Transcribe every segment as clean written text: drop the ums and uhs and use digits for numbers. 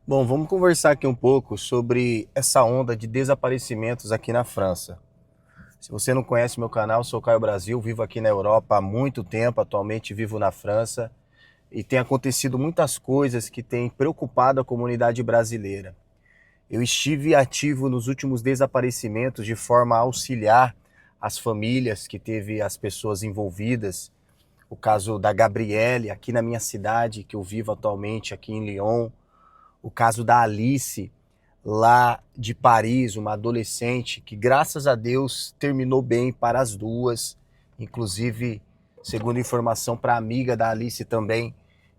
Bom, vamos conversar aqui um pouco sobre essa onda de desaparecimentos aqui na França. Se você não conhece meu canal, sou Caio Brasil, vivo aqui na Europa há muito tempo, atualmente vivo na França e tem acontecido muitas coisas que têm preocupado a comunidade brasileira. Eu estive ativo nos últimos desaparecimentos de forma a auxiliar as famílias que teve as pessoas envolvidas. O caso da Gabriele, aqui na minha cidade, que eu vivo atualmente aqui em Lyon. O caso da Alice, lá de Paris, uma adolescente que, graças a Deus, terminou bem para as duas. Inclusive, segundo informação para a amiga da Alice também,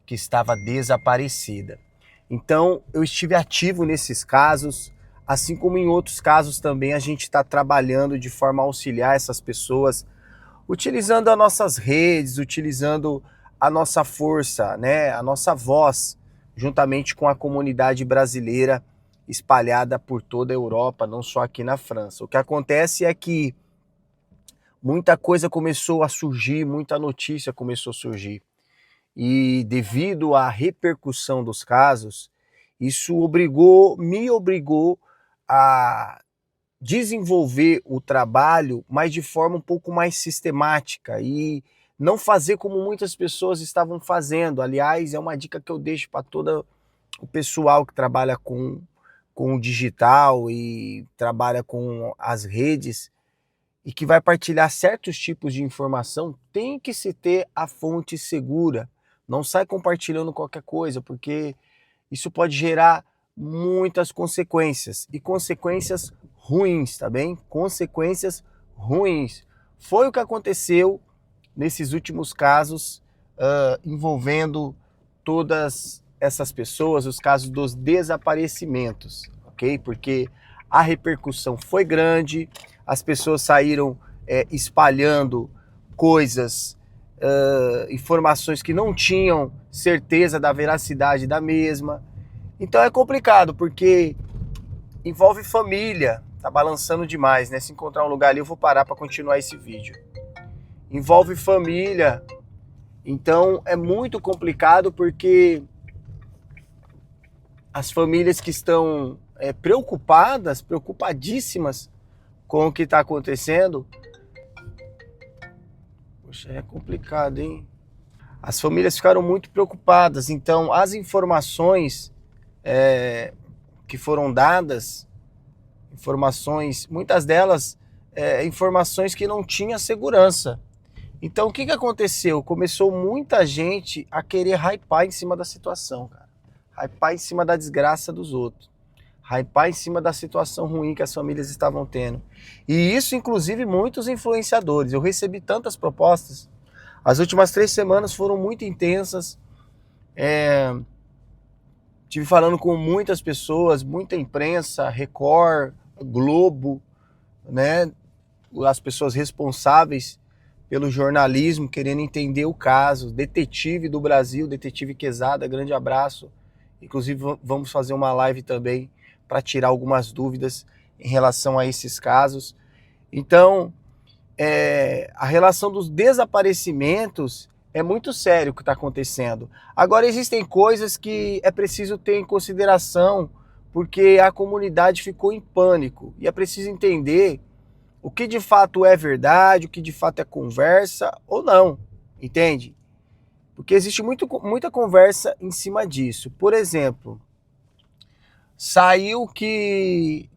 que estava desaparecida. Então, eu estive ativo nesses casos, assim como em outros casos também a gente está trabalhando de forma a auxiliar essas pessoas, utilizando as nossas redes, utilizando a nossa força, né, a nossa voz, juntamente com a comunidade brasileira espalhada por toda a Europa, não só aqui na França. O que acontece é que muita coisa começou a surgir, muita notícia começou a surgir. E devido à repercussão dos casos, isso me obrigou a desenvolver o trabalho, mas de forma um pouco mais sistemática e não fazer como muitas pessoas estavam fazendo. Aliás, é uma dica que eu deixo para todo o pessoal que trabalha com o digital e trabalha com as redes e que vai partilhar certos tipos de informação, tem que se ter a fonte segura. Não sai compartilhando qualquer coisa, porque isso pode gerar muitas consequências e consequências ruins, tá bem? Consequências ruins. Foi o que aconteceu nesses últimos casos envolvendo todas essas pessoas, os casos dos desaparecimentos, ok? Porque a repercussão foi grande, as pessoas saíram espalhando coisas, informações que não tinham certeza da veracidade da mesma. Então é complicado, porque envolve família, tá balançando demais, né? Se encontrar um lugar ali, eu vou parar para continuar esse vídeo. Envolve família, então é muito complicado porque as famílias que estão preocupadas, preocupadíssimas com o que está acontecendo, poxa, é complicado, hein? As famílias ficaram muito preocupadas, então as informações que foram dadas, informações, muitas delas informações que não tinha segurança. Então o que aconteceu? Começou muita gente a querer hypar em cima da situação, cara. Hypar em cima da desgraça dos outros. Hypar em cima da situação ruim que as famílias estavam tendo. E isso, inclusive, muitos influenciadores. Eu recebi tantas propostas. As últimas 3 semanas foram muito intensas. Tive falando com muitas pessoas, muita imprensa, Record, Globo, né? As pessoas responsáveis pelo jornalismo, querendo entender o caso. Detetive do Brasil, Detetive Quezada, grande abraço. Inclusive vamos fazer uma live também para tirar algumas dúvidas em relação a esses casos. Então, a relação dos desaparecimentos é muito sério o que está acontecendo. Agora, existem coisas que é preciso ter em consideração, porque a comunidade ficou em pânico. E é preciso entender o que de fato é verdade, o que de fato é conversa ou não, entende? Porque existe muita conversa em cima disso. Por exemplo, saiu que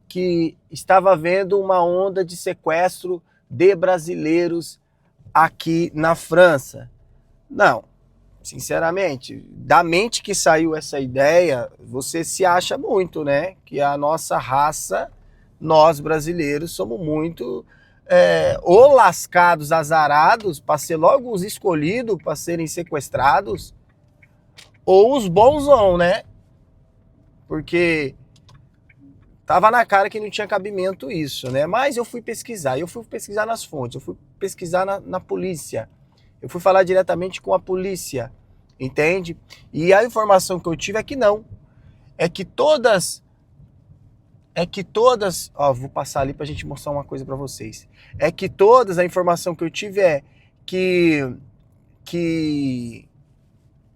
estava havendo uma onda de sequestro de brasileiros aqui na França. Não, sinceramente, da mente que saiu essa ideia, você se acha muito, né? Que a nossa raça, nós brasileiros, somos muito ou lascados, azarados, para ser logo os escolhidos para serem sequestrados, ou os bonzão, né? Porque tava na cara que não tinha cabimento isso, né? Mas eu fui pesquisar nas fontes, eu fui pesquisar na polícia, eu fui falar diretamente com a polícia, entende? E a informação que eu tive é que não, é que todas, ó, vou passar ali pra gente mostrar uma coisa pra vocês. É que todas, a informação que eu tive é que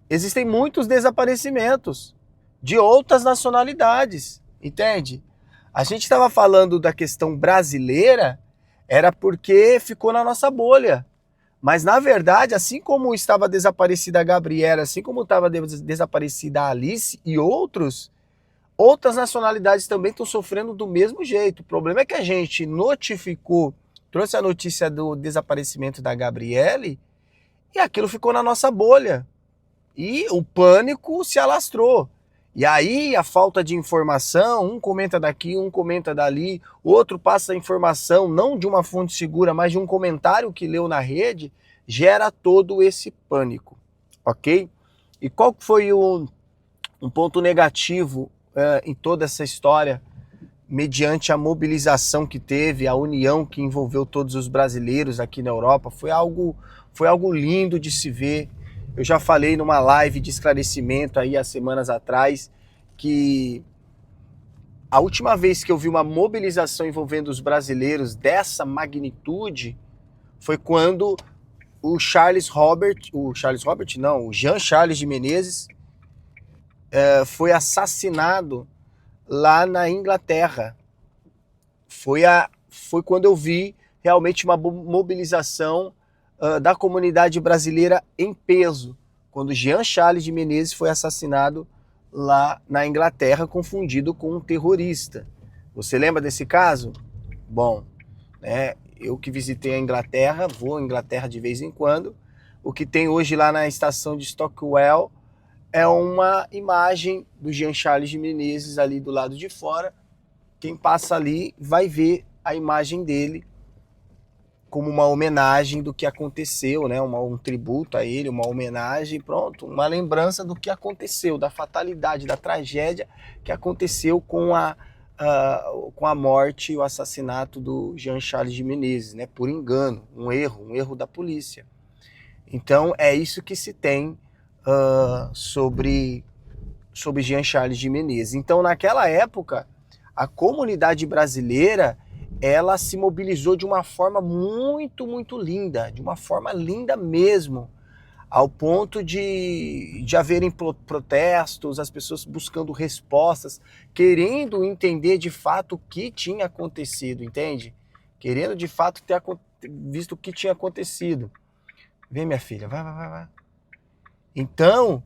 existem muitos desaparecimentos de outras nacionalidades, entende? A gente estava falando da questão brasileira, era porque ficou na nossa bolha. Mas, na verdade, assim como estava desaparecida a Gabriela, assim como estava desaparecida a Alice e outras nacionalidades também estão sofrendo do mesmo jeito. O problema é que a gente notificou, trouxe a notícia do desaparecimento da Gabriele e aquilo ficou na nossa bolha. E o pânico se alastrou. E aí a falta de informação, um comenta daqui, um comenta dali, outro passa a informação não de uma fonte segura, mas de um comentário que leu na rede, gera todo esse pânico, ok? E qual foi um ponto negativo em toda essa história, mediante a mobilização que teve, a união que envolveu todos os brasileiros aqui na Europa? Foi algo lindo de se ver. Eu já falei numa live de esclarecimento aí há semanas atrás que a última vez que eu vi uma mobilização envolvendo os brasileiros dessa magnitude foi quando o Jean Charles de Menezes foi assassinado lá na Inglaterra. Foi quando eu vi realmente uma mobilização da comunidade brasileira em peso, quando Jean Charles de Menezes foi assassinado lá na Inglaterra, confundido com um terrorista. Você lembra desse caso? Bom, né, eu que visitei a Inglaterra, vou à Inglaterra de vez em quando, o que tem hoje lá na estação de Stockwell é uma imagem do Jean Charles de Menezes ali do lado de fora. Quem passa ali vai ver a imagem dele como uma homenagem do que aconteceu, né? Um tributo a ele, uma homenagem, pronto, uma lembrança do que aconteceu, da fatalidade, da tragédia que aconteceu com a morte e o assassinato do Jean Charles de Menezes, né? Por engano, um erro da polícia. Então é isso que se tem sobre Jean Charles de Menezes. Então naquela época a comunidade brasileira ela se mobilizou de uma forma muito, muito linda, de uma forma linda mesmo, ao ponto de haverem protestos, as pessoas buscando respostas, querendo entender de fato o que tinha acontecido, entende? Querendo de fato ter visto o que tinha acontecido. Vem, minha filha, vai. Então,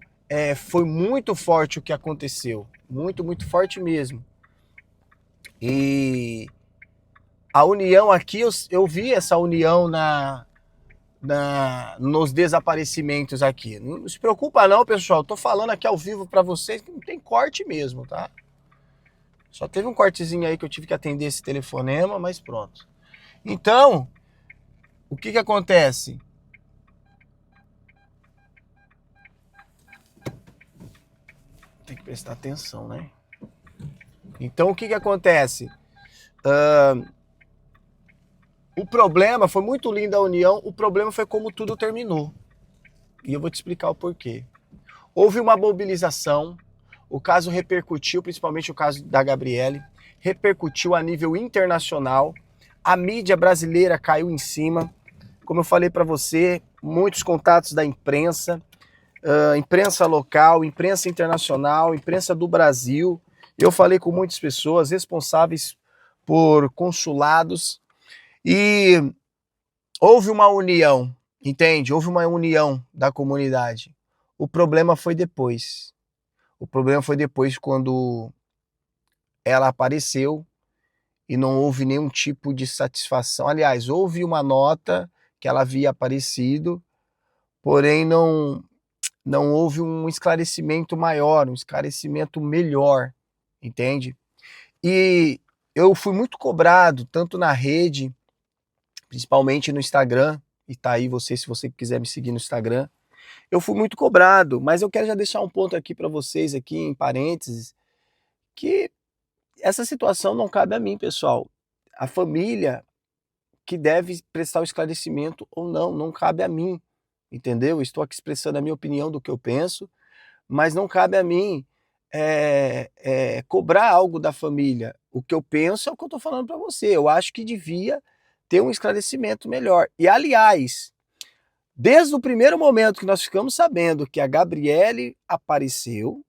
foi muito forte o que aconteceu, muito, muito forte mesmo. E a união aqui, eu vi essa união nos desaparecimentos aqui. Não se preocupa não, pessoal. Tô falando aqui ao vivo para vocês que não tem corte mesmo, tá? Só teve um cortezinho aí que eu tive que atender esse telefonema, mas pronto. Então, o que acontece? Tem que prestar atenção, né? Então, o que acontece? O problema, foi muito linda a união, o problema foi como tudo terminou. E eu vou te explicar o porquê. Houve uma mobilização, o caso repercutiu, principalmente o caso da Gabriele, repercutiu a nível internacional, a mídia brasileira caiu em cima, como eu falei para você, muitos contatos da imprensa, imprensa local, imprensa internacional, imprensa do Brasil. Eu falei com muitas pessoas responsáveis por consulados e houve uma união, entende? Houve uma união da comunidade. O problema foi depois. O problema foi depois quando ela apareceu e não houve nenhum tipo de satisfação. Aliás, houve uma nota que ela havia aparecido, porém não houve um esclarecimento maior, um esclarecimento melhor, entende? E eu fui muito cobrado, tanto na rede, principalmente no Instagram, e tá aí você, se você quiser me seguir no Instagram, eu fui muito cobrado, mas eu quero já deixar um ponto aqui para vocês, aqui em parênteses, que essa situação não cabe a mim, pessoal. A família que deve prestar o esclarecimento ou não, não cabe a mim, entendeu? Estou aqui expressando a minha opinião do que eu penso, mas não cabe a mim cobrar algo da família. O que eu penso é o que eu estou falando para você. Eu acho que devia ter um esclarecimento melhor. E, aliás, desde o primeiro momento que nós ficamos sabendo que a Gabriele apareceu,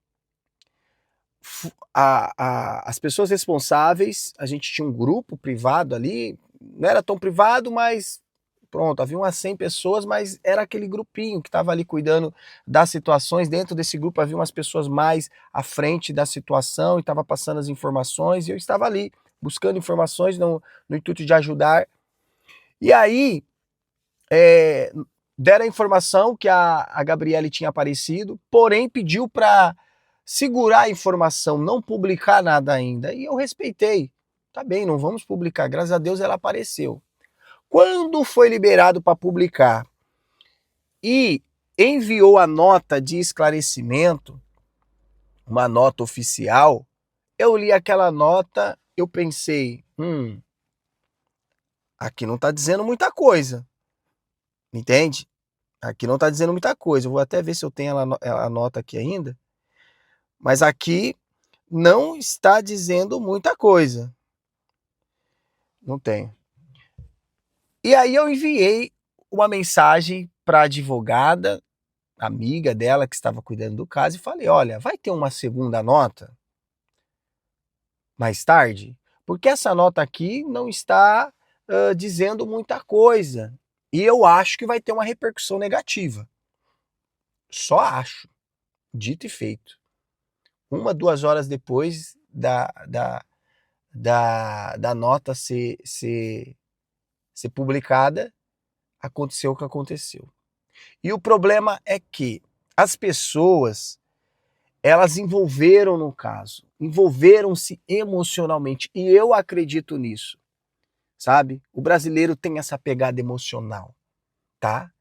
As pessoas responsáveis, a gente tinha um grupo privado ali, não era tão privado, mas pronto, havia umas 100 pessoas, mas era aquele grupinho que estava ali cuidando das situações. Dentro desse grupo havia umas pessoas mais à frente da situação e estava passando as informações, e eu estava ali buscando informações no intuito de ajudar. E aí, deram a informação que a Gabriele tinha aparecido, porém pediu para segurar a informação, não publicar nada ainda. E eu respeitei. Tá bem, não vamos publicar. Graças a Deus ela apareceu. Quando foi liberado para publicar e enviou a nota de esclarecimento, uma nota oficial, eu li aquela nota, eu pensei, aqui não está dizendo muita coisa, entende? Aqui não está dizendo muita coisa. Eu vou até ver se eu tenho a nota aqui ainda. Mas aqui não está dizendo muita coisa. Não tem. E aí eu enviei uma mensagem para a advogada, amiga dela que estava cuidando do caso, e falei: olha, vai ter uma segunda nota mais tarde? Porque essa nota aqui não está dizendo muita coisa. E eu acho que vai ter uma repercussão negativa. Só acho. Dito e feito. 1, 2 horas depois da nota ser publicada, aconteceu o que aconteceu. E o problema é que as pessoas, elas envolveram no caso, envolveram-se emocionalmente, e eu acredito nisso, sabe? O brasileiro tem essa pegada emocional, tá?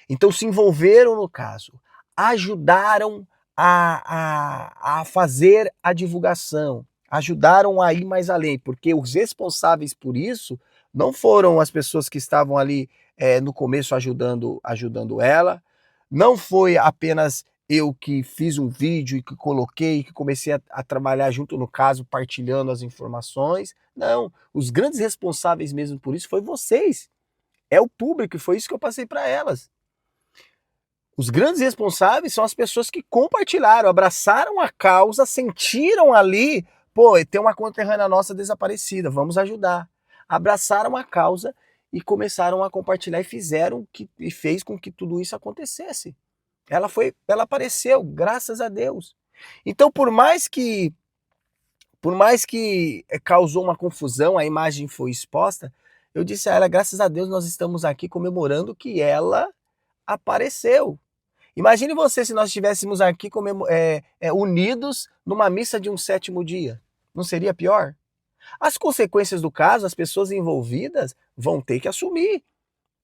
Então se envolveram no caso, ajudaram a fazer a divulgação, ajudaram a ir mais além, porque os responsáveis por isso não foram as pessoas que estavam ali no começo ajudando ela, não foi apenas eu que fiz um vídeo e que coloquei, que comecei a trabalhar junto no caso, partilhando as informações. Não, os grandes responsáveis mesmo por isso foi vocês. É o público, e foi isso que eu passei para elas. Os grandes responsáveis são as pessoas que compartilharam, abraçaram a causa, sentiram ali, pô, tem uma conterrânea nossa desaparecida, vamos ajudar. Abraçaram a causa e começaram a compartilhar e fez com que tudo isso acontecesse. Ela apareceu, graças a Deus. Então, por mais que causou uma confusão, a imagem foi exposta, eu disse a ela, graças a Deus nós estamos aqui comemorando que ela apareceu. Imagine você se nós estivéssemos aqui unidos numa missa de um 7º dia. Não seria pior? As consequências do caso, as pessoas envolvidas vão ter que assumir.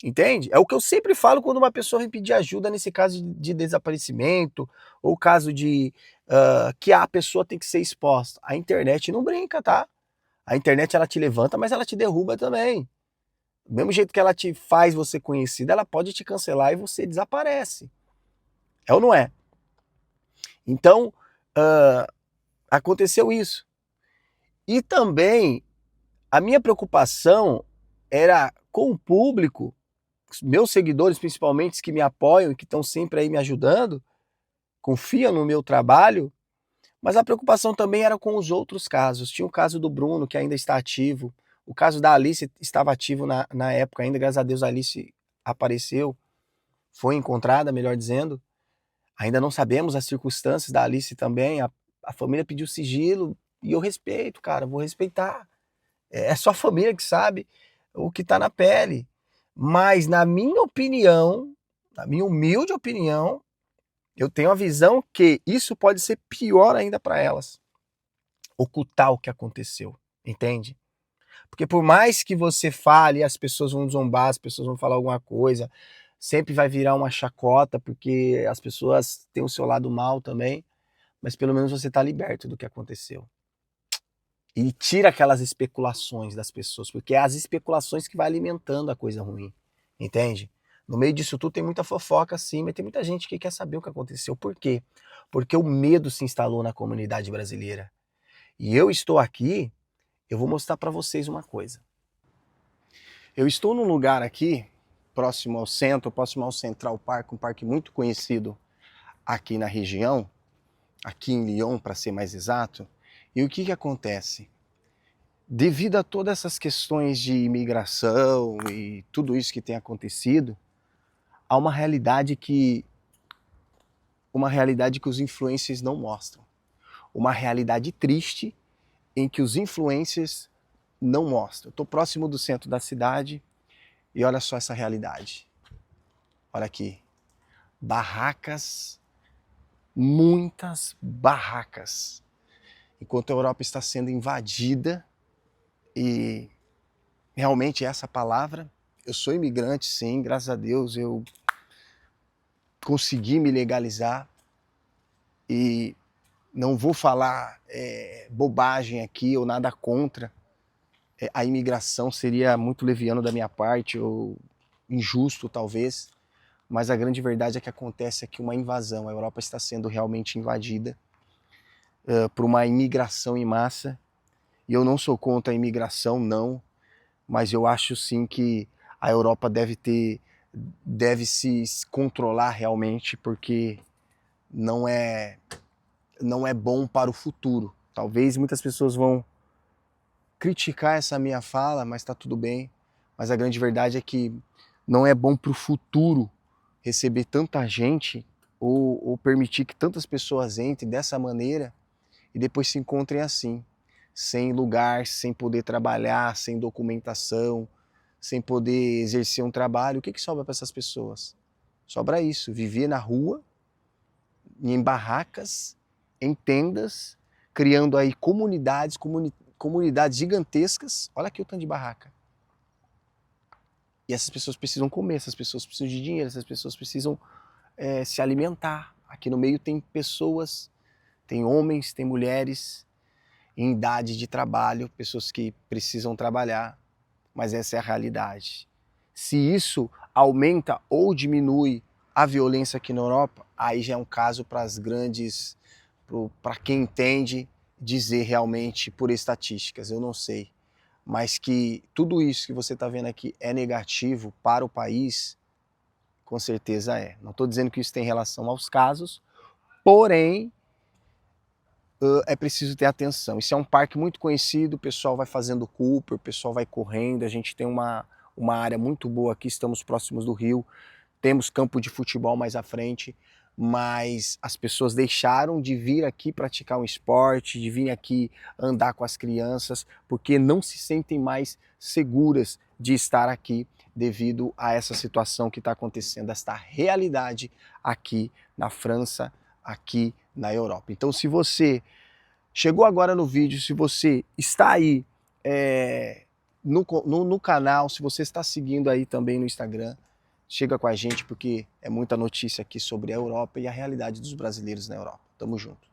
Entende? É o que eu sempre falo quando uma pessoa vem pedir ajuda nesse caso de desaparecimento, ou caso de que a pessoa tem que ser exposta. A internet não brinca, tá? A internet ela te levanta, mas ela te derruba também. Do mesmo jeito que ela te faz você conhecida, ela pode te cancelar e você desaparece. É ou não é? Então, aconteceu isso. E também, a minha preocupação era com o público, meus seguidores principalmente, que me apoiam e que estão sempre aí me ajudando, confiam no meu trabalho, mas a preocupação também era com os outros casos. Tinha o caso do Bruno, que ainda está ativo, o caso da Alice estava ativo na época ainda, graças a Deus a Alice apareceu, foi encontrada, melhor dizendo. Ainda não sabemos as circunstâncias da Alice também, a família pediu sigilo, e eu respeito, cara, vou respeitar. É só a família que sabe o que está na pele. Mas na minha opinião, na minha humilde opinião, eu tenho a visão que isso pode ser pior ainda para elas. Ocultar o que aconteceu, entende? Porque por mais que você fale, as pessoas vão zombar, as pessoas vão falar alguma coisa, sempre vai virar uma chacota, porque as pessoas têm o seu lado mal também, mas pelo menos você está liberto do que aconteceu. E tira aquelas especulações das pessoas, porque é as especulações que vai alimentando a coisa ruim, entende? No meio disso tudo tem muita fofoca sim, mas tem muita gente que quer saber o que aconteceu. Por quê? Porque o medo se instalou na comunidade brasileira. E eu estou aqui, eu vou mostrar para vocês uma coisa. Eu estou num lugar aqui, próximo ao centro, próximo ao Central Park, um parque muito conhecido aqui na região, aqui em Lyon, para ser mais exato. E o que acontece? Devido a todas essas questões de imigração e tudo isso que tem acontecido, há uma realidade que os influencers não mostram. Uma realidade triste em que os influencers não mostram. Estou próximo do centro da cidade e olha só essa realidade. Olha aqui. Barracas, muitas barracas. Enquanto a Europa está sendo invadida, e realmente essa palavra, eu sou imigrante sim, graças a Deus eu consegui me legalizar e não vou falar bobagem aqui ou nada contra a imigração, seria muito leviano da minha parte ou injusto talvez, mas a grande verdade é que acontece aqui uma invasão, a Europa está sendo realmente invadida por uma imigração em massa, e eu não sou contra a imigração, não, mas eu acho sim que a Europa deve se controlar realmente, porque não é bom para o futuro. Talvez muitas pessoas vão criticar essa minha fala, mas está tudo bem. Mas a grande verdade é que não é bom para o futuro receber tanta gente ou permitir que tantas pessoas entrem dessa maneira e depois se encontrem assim, sem lugar, sem poder trabalhar, sem documentação, sem poder exercer um trabalho. O que sobra para essas pessoas? Sobra isso, viver na rua, em barracas, em tendas, criando aí comunidades gigantescas. Olha aqui o tanto de barraca. E essas pessoas precisam comer, essas pessoas precisam de dinheiro, essas pessoas precisam se alimentar. Aqui no meio tem pessoas, tem homens, tem mulheres em idade de trabalho, pessoas que precisam trabalhar, mas essa é a realidade. Se isso aumenta ou diminui a violência aqui na Europa, aí já é um caso para as grandes, para quem entende, dizer realmente por estatísticas, eu não sei. Mas que tudo isso que você está vendo aqui é negativo para o país, com certeza é. Não estou dizendo que isso tem relação aos casos, porém é preciso ter atenção. Isso é um parque muito conhecido, o pessoal vai fazendo Cooper, o pessoal vai correndo, a gente tem uma área muito boa aqui, estamos próximos do rio, temos campo de futebol mais à frente, mas as pessoas deixaram de vir aqui praticar um esporte, de vir aqui andar com as crianças, porque não se sentem mais seguras de estar aqui devido a essa situação que está acontecendo, esta realidade aqui na França, aqui na Europa. Então, se você chegou agora no vídeo, se você está aí no canal, se você está seguindo aí também no Instagram, chega com a gente porque é muita notícia aqui sobre a Europa e a realidade dos brasileiros na Europa. Tamo junto.